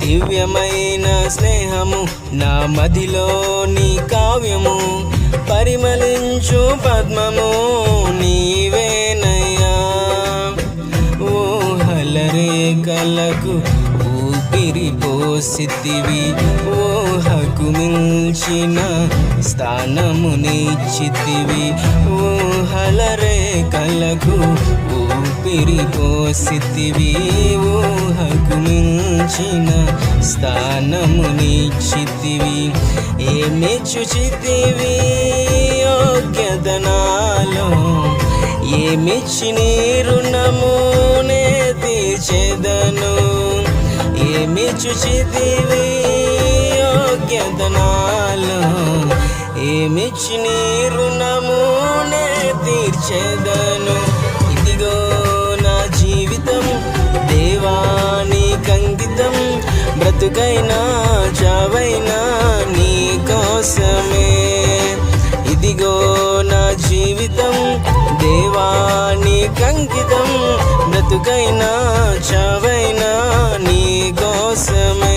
దివ్యమైన స్నేహము నా మదిలోని కావ్యము, పరిమళించు పద్మము నీవేనయ్యా. ఊహల రేఖలకు ఊపిరి పోసితివి, ఊహకు మించిన స్థానము నీచితివి. ఊహల రేఖలకు ఊపిరి పోసితివి, ఊహకు మించిన స్థానము నీచితివి. ఏమి చూచితివి యోగ్యత నాలో, ఏమిచ్చి నీ రుణము నే తీర్చెదను. ఏమి చూచితివి యోగ్యత నాలో, ఏమిచ్చి నీ రుణము నే తీర్చెదను. ఇదిగో నా జీవితం దేవానికంకితం, బ్రతుకైనా చావైనా నీ కోసమే. ఇదిగో నా జీవితం దేవానికంకితం, బ్రతుకైనా చావైనా నీ కోసమే.